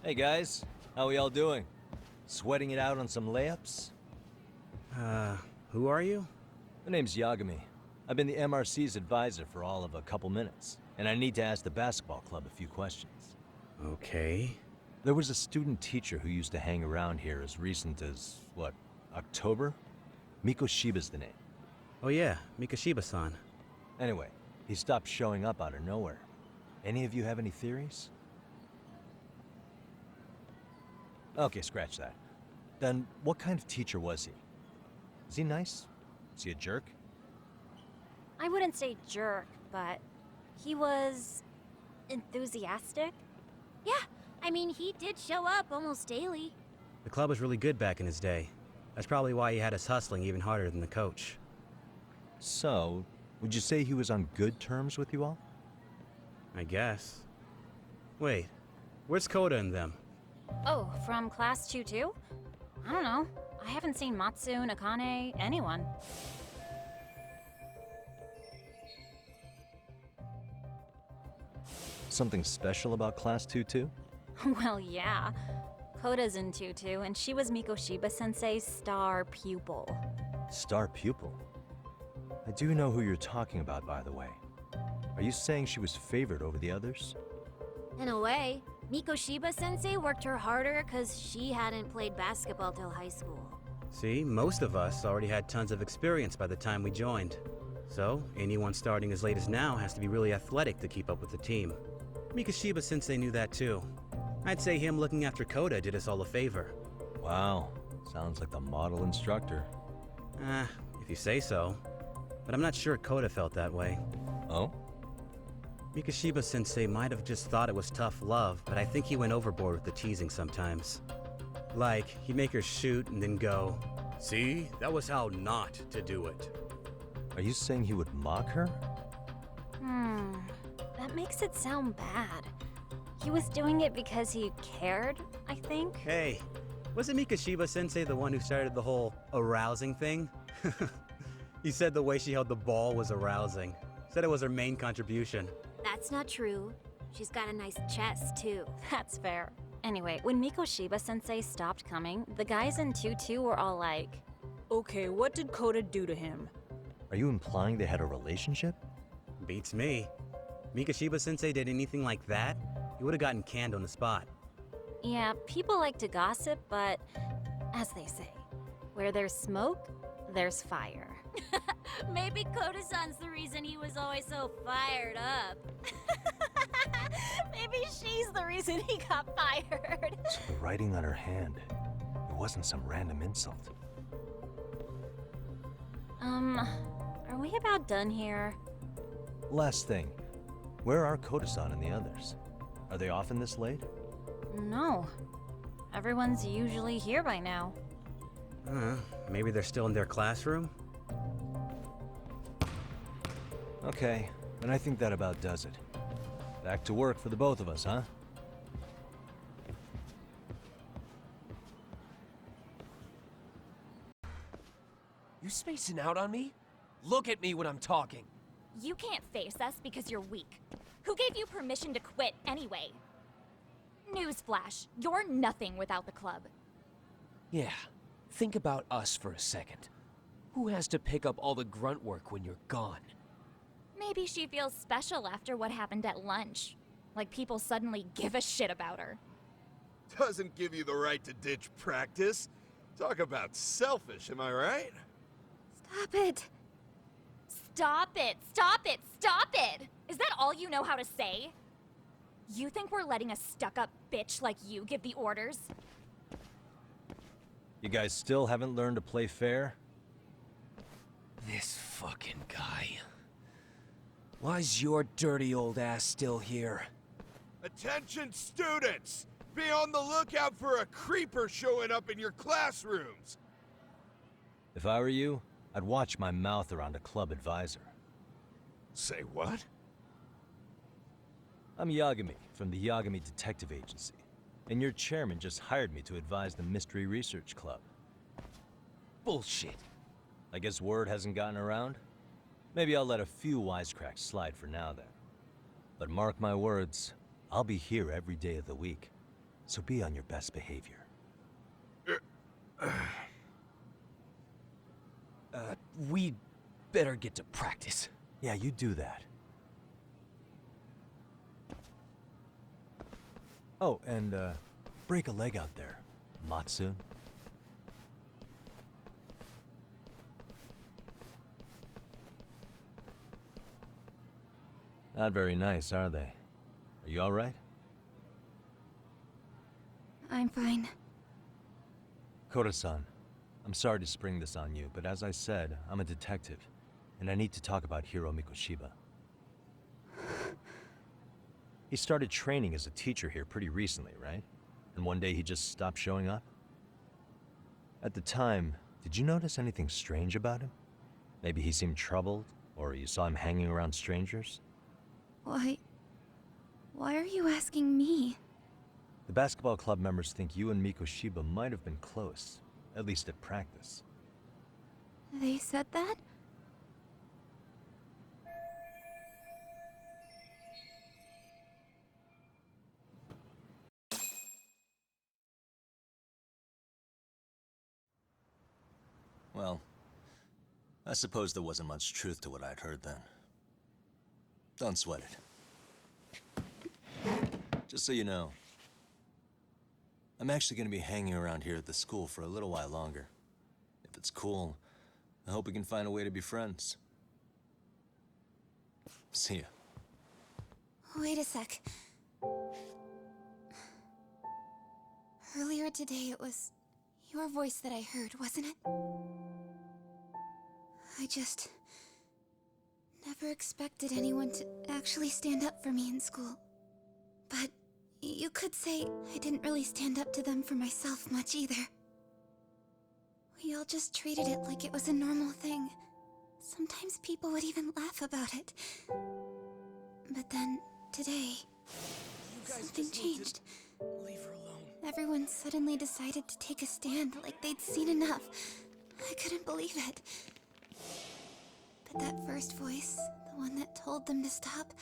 Hey guys, how we all doing? Sweating it out on some layups? Who are you? My name's Yagami. I've been the MRC's advisor for all of a couple minutes, and I need to ask the basketball club a few questions. Okay. There was a student teacher who used to hang around here as recent as, what, October? Mikoshiba's the name. Oh yeah, Mikoshiba-san. Anyway, he stopped showing up out of nowhere. Any of you have any theories? Okay, scratch that. Then, what kind of teacher was he? Is he nice? Is he a jerk? I wouldn't say jerk, but he was enthusiastic. Yeah, I mean, he did show up almost daily. The club was really good back in his day. That's probably why he had us hustling even harder than the coach. So, would you say he was on good terms with you all? I guess. Wait, where's Koda and them? Oh, from class 2 too? I don't know. I haven't seen Matsu, Nakane, anyone. Something special about Class 2 too? Well, yeah. Koda's in 2-2, and she was Mikoshiba-sensei's star pupil. Star pupil? I do know who you're talking about, by the way. Are you saying she was favored over the others? In a way, Mikoshiba-sensei worked her harder because she hadn't played basketball till high school. See, most of us already had tons of experience by the time we joined. So, anyone starting as late as now has to be really athletic to keep up with the team. Mikoshiba-sensei knew that too. I'd say him looking after Koda did us all a favor. Wow, sounds like the model instructor. If you say so. But I'm not sure Koda felt that way. Oh? Mikoshiba-sensei might have just thought it was tough love, but I think he went overboard with the teasing sometimes. Like, he'd make her shoot and then go, "See, that was how not to do it." Are you saying he would mock her? That makes it sound bad. He was doing it because he cared, I think. Hey, wasn't Mikoshiba-sensei the one who started the whole arousing thing? He said the way she held the ball was arousing. Said it was her main contribution. That's not true. She's got a nice chest, too. That's fair. Anyway, when Mikoshiba-sensei stopped coming, the guys in 2-2 were all like, "Okay, what did Koda do to him?" Are you implying they had a relationship? Beats me. Mikoshiba-sensei did anything like that, he would have gotten canned on the spot. Yeah, people like to gossip, but as they say, where there's smoke, there's fire. Maybe Koda-san's the reason he was always so fired up. Maybe she's the reason he got fired. So the writing on her hand, it wasn't some random insult. Are we about done here? Last thing, where are Koda-san and the others? Are they often this late? No. Everyone's usually here by now. Maybe they're still in their classroom? Okay, then I think that about does it. Back to work for the both of us, huh? You spacing out on me? Look at me when I'm talking. You can't face us because you're weak. Who gave you permission to quit anyway? Newsflash, you're nothing without the club. Yeah, think about us for a second. Who has to pick up all the grunt work when you're gone? Maybe she feels special after what happened at lunch. Like people suddenly give a shit about her. Doesn't give you the right to ditch practice. Talk about selfish, am I right? Stop it! Stop it! Stop it! Stop it! Is that all you know how to say? You think we're letting a stuck-up bitch like you give the orders? You guys still haven't learned to play fair? This fucking guy. Why's your dirty old ass still here? Attention students! Be on the lookout for a creeper showing up in your classrooms! If I were you, I'd watch my mouth around a club advisor. Say what? I'm Yagami from the Yagami Detective Agency, and your chairman just hired me to advise the Mystery Research Club. Bullshit. I guess word hasn't gotten around? Maybe I'll let a few wisecracks slide for now then. But mark my words, I'll be here every day of the week. So be on your best behavior. We'd better get to practice. Yeah, you do that. Oh, and break a leg out there, Matsu. Not very nice, are they? Are you all right? I'm fine. Koda-san, I'm sorry to spring this on you, but as I said, I'm a detective, and I need to talk about Hiro Mikoshiba. He started training as a teacher here pretty recently, right? And one day he just stopped showing up? At the time, did you notice anything strange about him? Maybe he seemed troubled, or you saw him hanging around strangers? Why are you asking me? The basketball club members think you and Mikoshiba might have been close, at least at practice. They said that? Well, I suppose there wasn't much truth to what I'd heard then. Don't sweat it. Just so you know, I'm actually gonna be hanging around here at the school for a little while longer. If it's cool, I hope we can find a way to be friends. See ya. Wait a sec. Earlier today, it was your voice that I heard, wasn't it? I just never expected anyone to actually stand up for me in school. But you could say I didn't really stand up to them for myself much either. We all just treated it like it was a normal thing. Sometimes people would even laugh about it. But then, today, something changed. Leave her alone. Everyone suddenly decided to take a stand like they'd seen enough. I couldn't believe it. But that first voice, the one that told them to stop,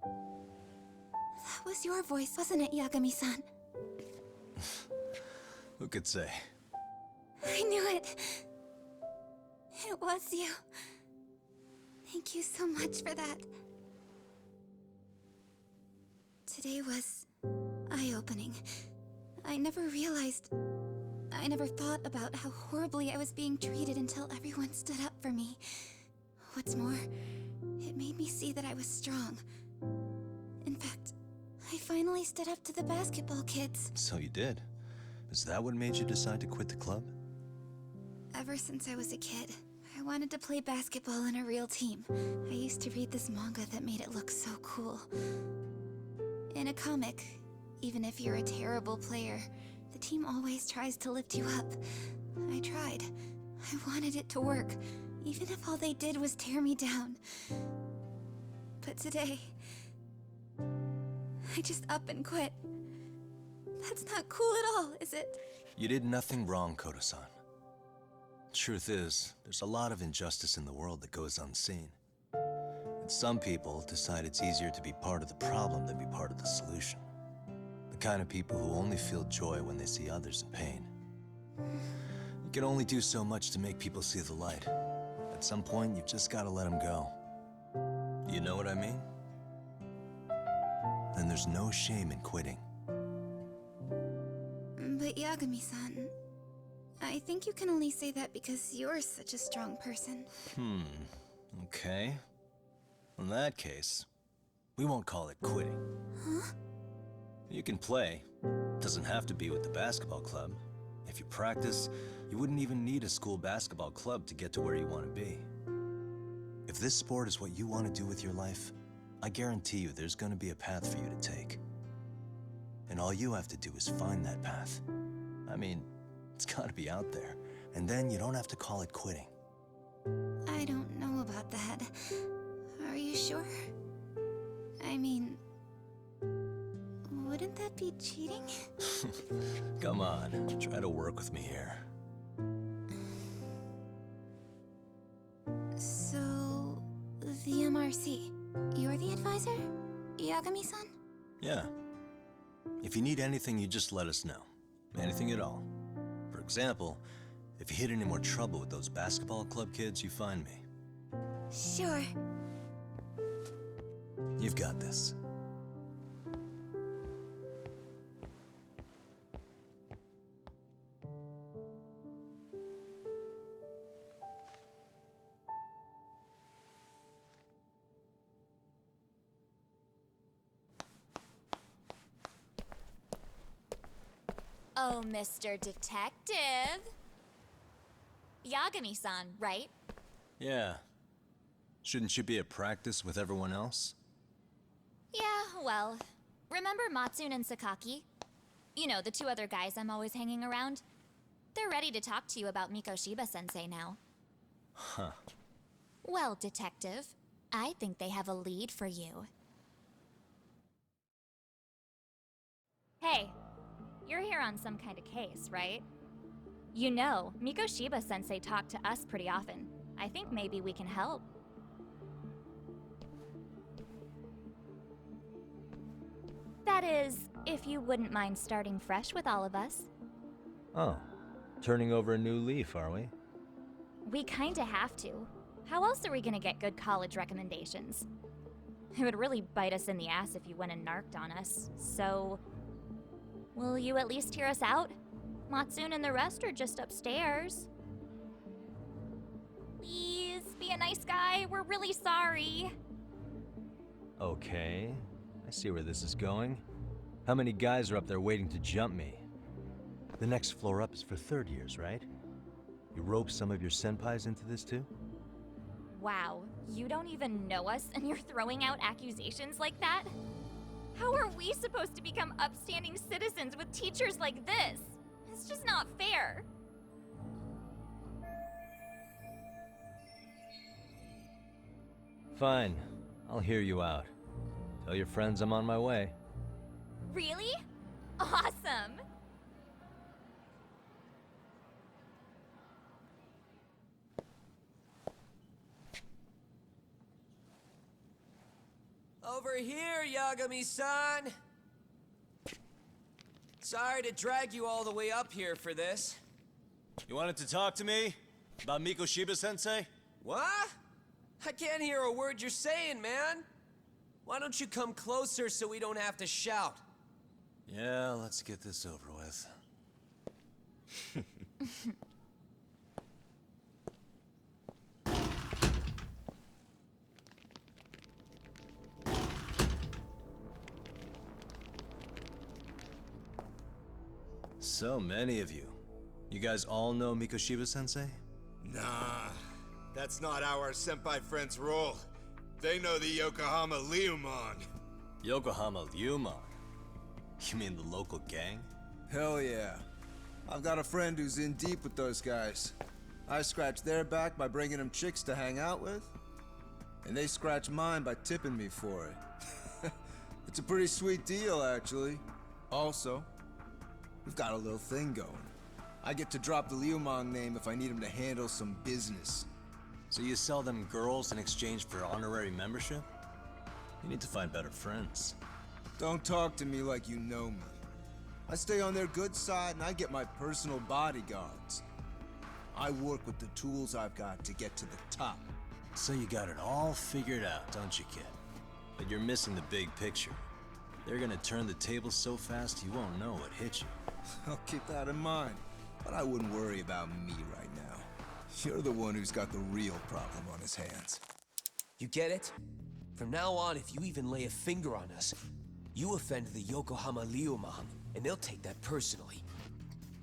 that was your voice, wasn't it, Yagami-san? Who could say? I knew it. It was you. Thank you so much for that. Today was eye-opening. I never thought about how horribly I was being treated until everyone stood up for me. What's more, it made me see that I was strong. In fact, I finally stood up to the basketball kids. So you did. Is that what made you decide to quit the club? Ever since I was a kid, I wanted to play basketball in a real team. I used to read this manga that made it look so cool. In a comic, even if you're a terrible player, the team always tries to lift you up. I tried. I wanted it to work, even if all they did was tear me down. But today, I just up and quit. That's not cool at all, is it? You did nothing wrong, Koda-san. Truth is, there's a lot of injustice in the world that goes unseen. And some people decide it's easier to be part of the problem than be part of the solution. The kind of people who only feel joy when they see others in pain. You can only do so much to make people see the light. At some point, you've just gotta let them go. You know what I mean? Then there's no shame in quitting. But Yagami-san, I think you can only say that because you're such a strong person. Okay. In that case, we won't call it quitting. Huh? You can play. Doesn't have to be with the basketball club. If you practice, you wouldn't even need a school basketball club to get to where you want to be. If this sport is what you want to do with your life, I guarantee you there's going to be a path for you to take. And all you have to do is find that path. I mean, it's got to be out there. And then you don't have to call it quitting. I don't know about that. Are you sure? I mean, wouldn't that be cheating? Come on, try to work with me here. So, the MRC, you're the advisor? Yagami-san? Yeah. If you need anything, you just let us know. Anything at all. For example, if you hit any more trouble with those basketball club kids, you find me. Sure. You've got this. Oh, Mr. Detective. Yagami-san, right? Yeah. Shouldn't you be at practice with everyone else? Yeah, well, remember Matsune and Sakaki? You know, the two other guys I'm always hanging around? They're ready to talk to you about Mikoshiba-sensei now. Huh. Well, Detective, I think they have a lead for you. Hey, you're here on some kind of case, right? You know, Mikoshiba-sensei talked to us pretty often. I think maybe we can help. That is, if you wouldn't mind starting fresh with all of us. Oh, turning over a new leaf, are we? We kinda have to. How else are we gonna get good college recommendations? It would really bite us in the ass if you went and narked on us, so... Will you at least hear us out? Matsune and the rest are just upstairs. Please, be a nice guy. We're really sorry. Okay, I see where this is going. How many guys are up there waiting to jump me? The next floor up is for third years, right? You rope some of your senpais into this too? Wow, you don't even know us and you're throwing out accusations like that? How are we supposed to become upstanding citizens with teachers like this? It's just not fair. Fine, I'll hear you out. Tell your friends I'm on my way. Really? Awesome! Over here, Yagami-san! Sorry to drag you all the way up here for this. You wanted to talk to me? About Mikoshiba-sensei? What? I can't hear a word you're saying, man. Why don't you come closer so we don't have to shout? Yeah, let's get this over with. So many of you. You guys all know Mikoshiba-sensei? Nah, that's not how our senpai friends roll. They know the Yokohama Leomon. Yokohama Ryumon? You mean the local gang? Hell yeah. I've got a friend who's in deep with those guys. I scratch their back by bringing them chicks to hang out with, and they scratch mine by tipping me for it. It's a pretty sweet deal, actually. Also, we've got a little thing going. I get to drop the Leomon name if I need him to handle some business. So you sell them girls in exchange for honorary membership? You need to find better friends. Don't talk to me like you know me. I stay on their good side and I get my personal bodyguards. I work with the tools I've got to get to the top. So you got it all figured out, don't you, kid? But you're missing the big picture. They're gonna turn the tables so fast you won't know what hit you. I'll keep that in mind. But I wouldn't worry about me right now. You're the one who's got the real problem on his hands. You get it? From now on, if you even lay a finger on us, you offend the Yokohama Leomon, and they'll take that personally.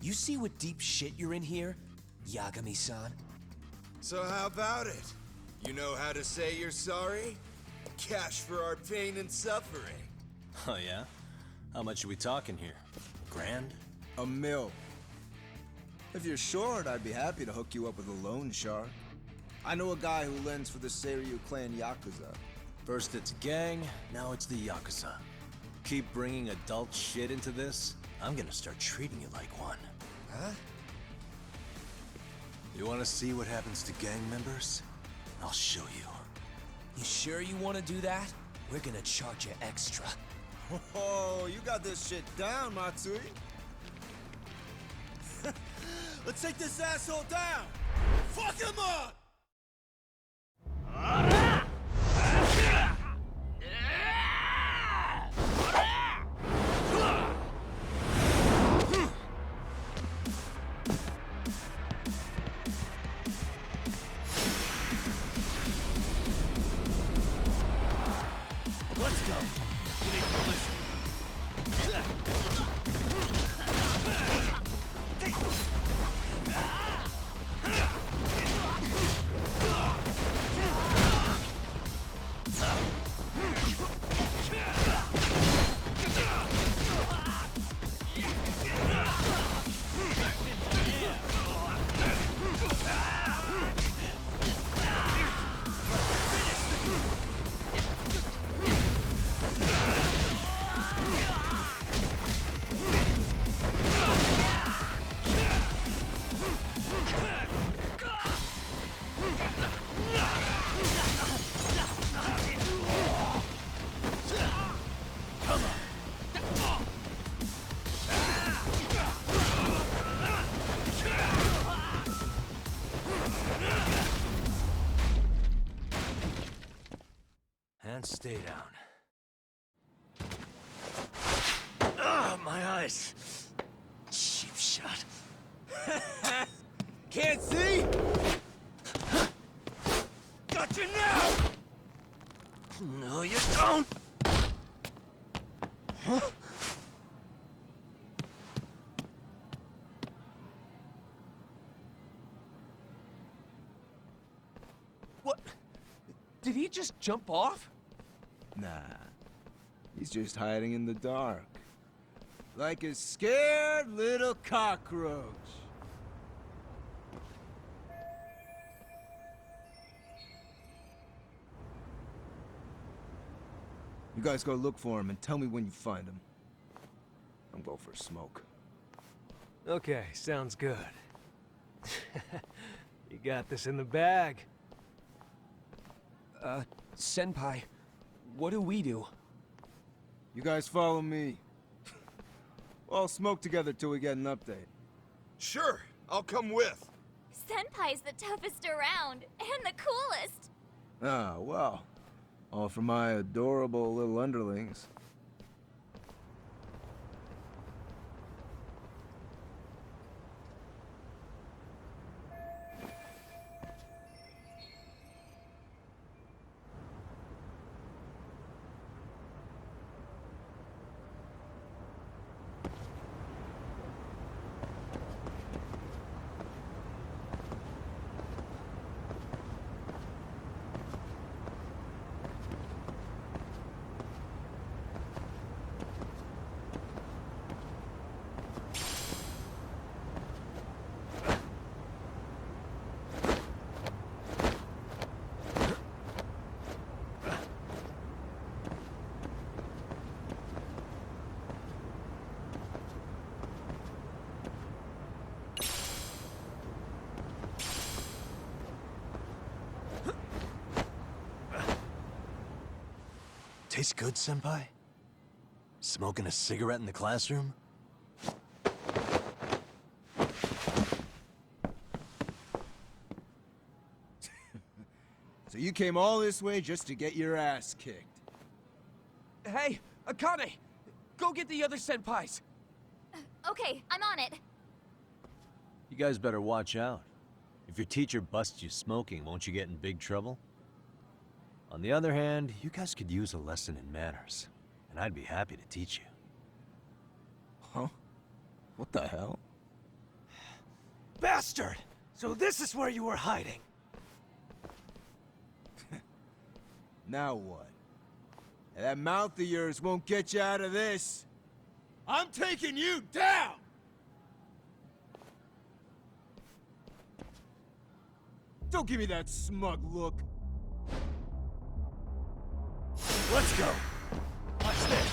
You see what deep shit you're in here, Yagami-san? So how about it? You know how to say you're sorry? Cash for our pain and suffering. Oh yeah? How much are we talking here? Grand? $1 million. If you're short, I'd be happy to hook you up with a loan shark. I know a guy who lends for the Seiryu clan Yakuza. First it's a gang, now it's the Yakuza. Keep bringing adult shit into this, I'm gonna start treating you like one. Huh? You wanna see what happens to gang members? I'll show you. You sure you want to do that? We're gonna charge you extra. Oh, you got this shit down, Matsui. Let's take this asshole down! Fuck him up! Let's go. You need to listen. And stay down. Ah, my eyes. Cheap shot. Can't see? Got you now! No, you don't. What? Did he just jump off? Nah. He's just hiding in the dark. Like a scared little cockroach. You guys go look for him and tell me when you find him. I'm going for a smoke. Okay, sounds good. You got this in the bag. Senpai, what do we do? You guys follow me. We'll all smoke together till we get an update. Sure, I'll come with. Senpai's the toughest around, and the coolest! Ah, well. All for my adorable little underlings. Tastes good, Senpai? Smoking a cigarette in the classroom? So you came all this way just to get your ass kicked. Hey, Akane! Go get the other senpais! Okay, I'm on it. You guys better watch out. If your teacher busts you smoking, won't you get in big trouble? On the other hand, you guys could use a lesson in manners, and I'd be happy to teach you. Huh? What the hell? Bastard! So this is where you were hiding. Now what? That mouth of yours won't get you out of this. I'm taking you down! Don't give me that smug look. Let's go. Watch this.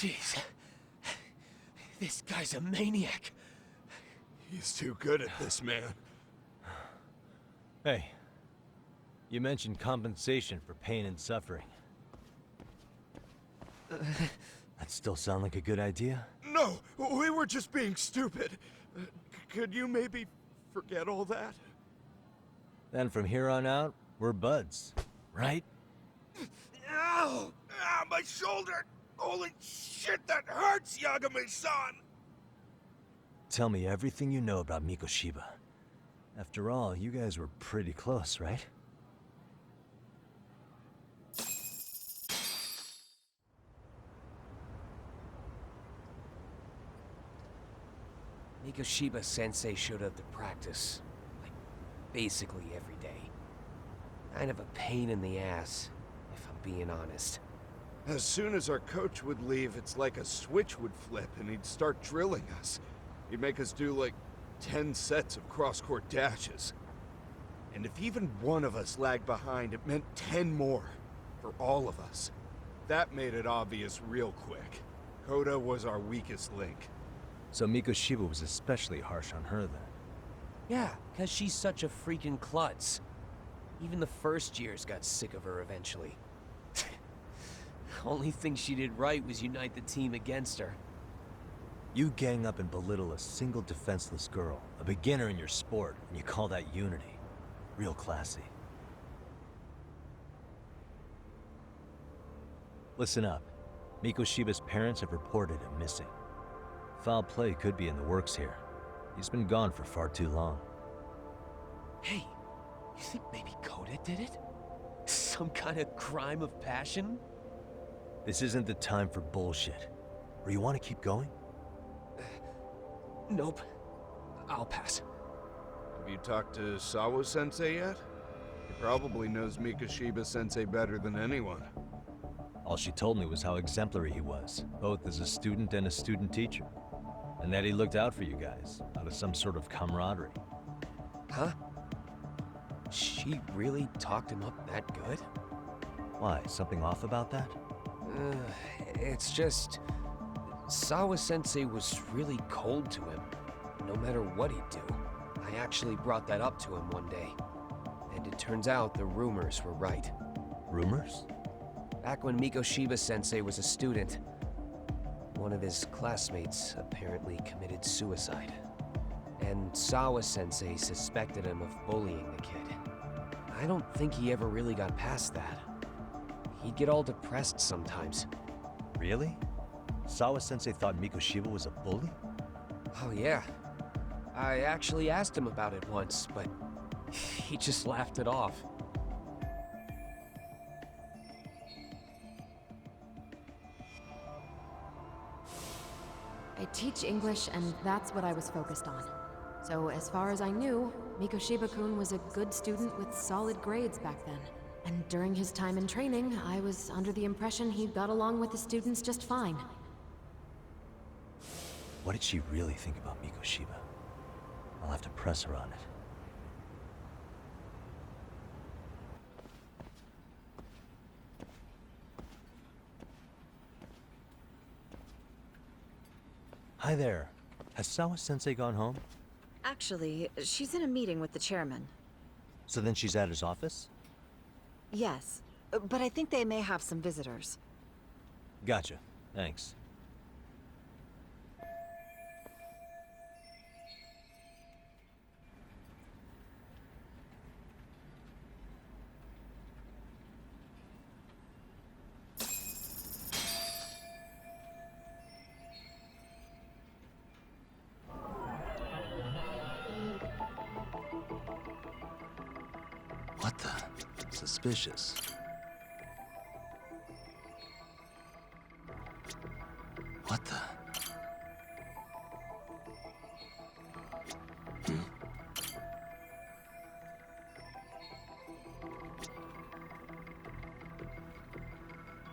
Jeez. This guy's a maniac. He's too good at this, man. Hey, you mentioned compensation for pain and suffering. That still sound like a good idea? No, we were just being stupid. Could you maybe forget all that? Then from here on out, we're buds, right? Ow! Ah, my shoulder! Holy shit, that hurts, Yagami-san! Tell me everything you know about Mikoshiba. After all, you guys were pretty close, right? Mikoshiba-sensei showed up to practice, like, basically every day. Kind of a pain in the ass, if I'm being honest. As soon as our coach would leave, it's like a switch would flip and he'd start drilling us. He'd make us do like 10 sets of cross-court dashes. And if even one of us lagged behind, it meant 10 more for all of us. That made it obvious real quick. Koda was our weakest link. So Mikoshiba was especially harsh on her then. Yeah, 'cause she's such a freaking klutz. Even the first years got sick of her eventually. Only thing she did right was unite the team against her. You gang up and belittle a single defenseless girl, a beginner in your sport, and you call that unity. Real classy. Listen up. Mikoshiba's parents have reported him missing. Foul play could be in the works here. He's been gone for far too long. Hey, you think maybe Koda did it? Some kind of crime of passion? This isn't the time for bullshit. Or you want to keep going? Nope. I'll pass. Have you talked to Sawa-sensei yet? He probably knows Mikoshiba-sensei better than anyone. All she told me was how exemplary he was, both as a student and a student teacher. And that he looked out for you guys, out of some sort of camaraderie. Huh? She really talked him up that good? Why, something off about that? It's just... Sawa-sensei was really cold to him, no matter what he'd do. I actually brought that up to him one day. And it turns out the rumors were right. Rumors? Back when Mikoshiba-sensei was a student, one of his classmates apparently committed suicide. And Sawa-sensei suspected him of bullying the kid. I don't think he ever really got past that. He'd get all depressed sometimes. Really? Sawa-sensei thought Mikoshiba was a bully? Oh yeah. I actually asked him about it once, but he just laughed it off. I teach English, and that's what I was focused on. So as far as I knew, Mikoshiba-kun was a good student with solid grades back then. And during his time in training, I was under the impression he got along with the students just fine. What did she really think about Mikoshiba? I'll have to press her on it. Hi there. Has Sawa-sensei gone home? Actually, she's in a meeting with the chairman. So then she's at his office? Yes, but I think they may have some visitors. Gotcha. Thanks. suspicious. What the?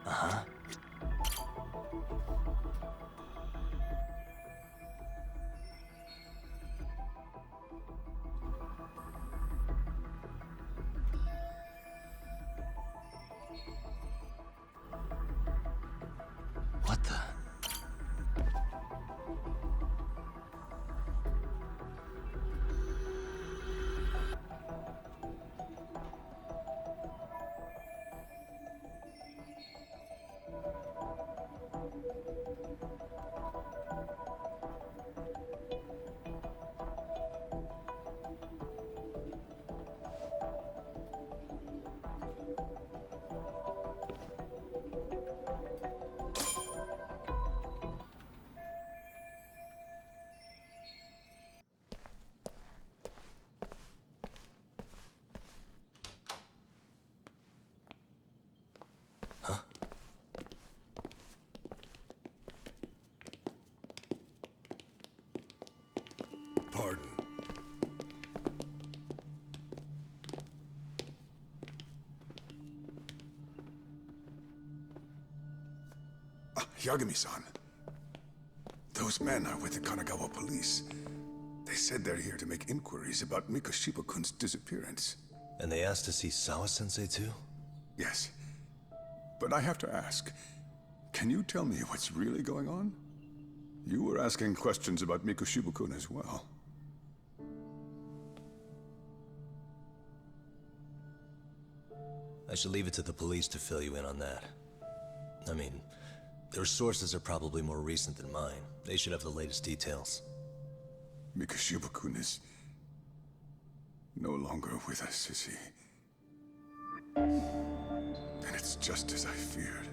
Uh-huh. What the? Pardon. Yagami-san. Those men are with the Kanagawa police. They said they're here to make inquiries about Mikoshiba-kun's disappearance. And they asked to see Sawa-sensei too? Yes. But I have to ask, can you tell me what's really going on? You were asking questions about Mikoshiba-kun as well. I should leave it to the police to fill you in on that. I mean, their sources are probably more recent than mine. They should have the latest details. Mikoshiba-kun is no longer with us, is he? Then it's just as I feared.